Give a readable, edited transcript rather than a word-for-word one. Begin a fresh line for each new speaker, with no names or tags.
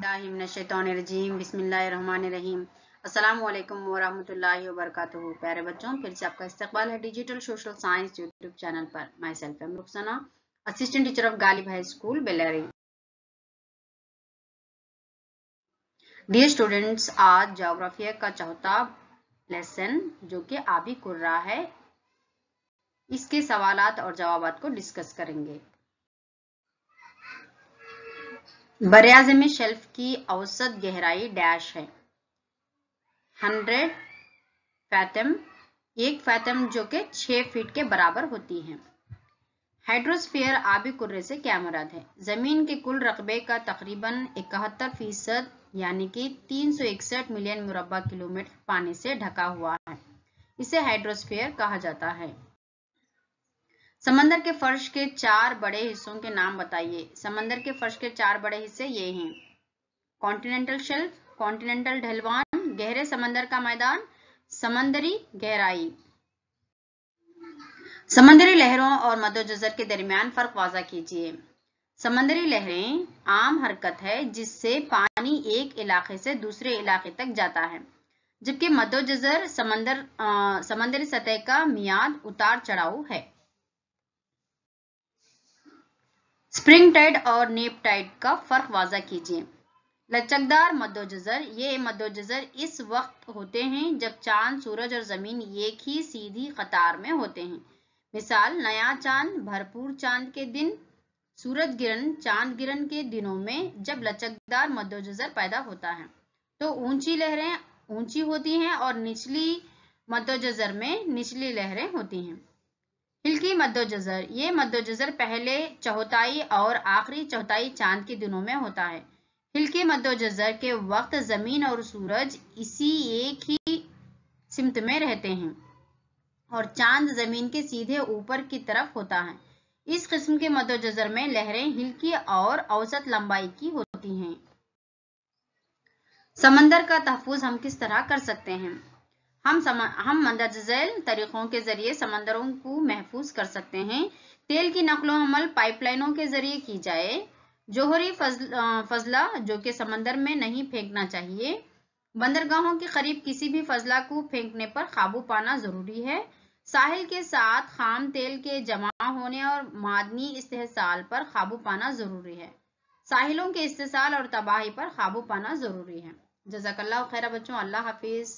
बिस्मिल्लाहि मिनश्शैतानिर्रजीम बिस्मिल्लाहिर्रहमानिर्रहीम। अस्सलाम वालेकुम वरहमतुल्लाहि वबरकातुहू। प्यारे बच्चों, फिर से आपका इस्तकबाल है digital social science YouTube channel पर। Myself M Rukhsana, assistant teacher of Ghalib high school Bellary. Dear students, आज ज्योग्राफी का चौथा लेसन जो कि आबी कुर्रा है, इसके सवालात और जवाबात को डिस्कस करेंगे। बरआज़म शेल्फ की औसत गहराई डैश है 100 फैथम, 1 फैथम जो कि 6 फीट के बराबर होती है। हाइड्रोस्फीयर आबी कुर्रे से क्या मुराद है? जमीन के कुल रकबे का तकरीबन 71% यानी कि 361 मिलियन मुरब्बा किलोमीटर पानी से ढका हुआ है। इसे हाइड्रोस्फीयर कहा जाता है। समंदर के फर्श के 4 बड़े हिस्सों के नाम बताइए। समंदर के फर्श के 4 बड़े हिस्से ये हैं: कॉन्टिनेंटल शेल्फ, कॉन्टिनेंटल ढलवान, गहरे समंदर का मैदान, समंदरी गहराई। समंदरी लहरों और मद्दोजज़र के दरमियान फर्क वाज़ा कीजिए। समंदरी लहरें आम हरकत है जिससे पानी एक इलाके से दूसरे इलाके तक जाता है, जबकि मद्दोजज़र समंदरी सतह का मियाद उतार चढ़ाव है। स्प्रिंग टाइड और नेप टाइड का फर्क वाज़ा कीजिए। लचकदार मद्दोजज़र, ये मद्दोजज़र इस वक्त होते हैं जब चांद, सूरज और जमीन एक ही सीधी कतार में होते हैं। मिसाल, नया चांद, भरपूर चांद के दिन, सूरज गिरन, चांद गिरन के दिनों में जब लचकदार मद्दोजज़र पैदा होता है तो ऊंची लहरें ऊंची होती हैं और निचली मद्दोजज़र में निचली लहरें होती हैं। हिल्की मद्दोजज़र, ये मद्दोजज़र पहले चौथाई और आखिरी चौथाई चांद के दिनों में होता है। हिल्की मद्दोजज़र के वक्त जमीन और सूरज इसी एक ही सिमत में रहते हैं और चांद जमीन के सीधे ऊपर की तरफ होता है। इस किस्म के मद्दोजज़र में लहरें हिल्की और औसत लंबाई की होती हैं। समंदर का तहफ़्फ़ुज़ हम किस तरह कर सकते हैं? हम मंदरज ज़ैल तरीक़ों के जरिए समंदरों को महफूज कर सकते हैं। तेल की नकलो हमल पाइपलाइनों के जरिए की जाए। जोहरी फजला जो कि समंदर में नहीं फेंकना चाहिए। बंदरगाहों के करीब किसी भी फजला को फेंकने पर काबू पाना जरूरी है। साहिल के साथ खाम तेल के जमा होने और मादनी इस्तेहसाल पर काबू पाना जरूरी है। साहिलों के इस्तेहसाल और तबाही पर काबू पाना जरूरी है। जज़ाकल्लाह खैर बच्चों, अल्लाह हाफिज।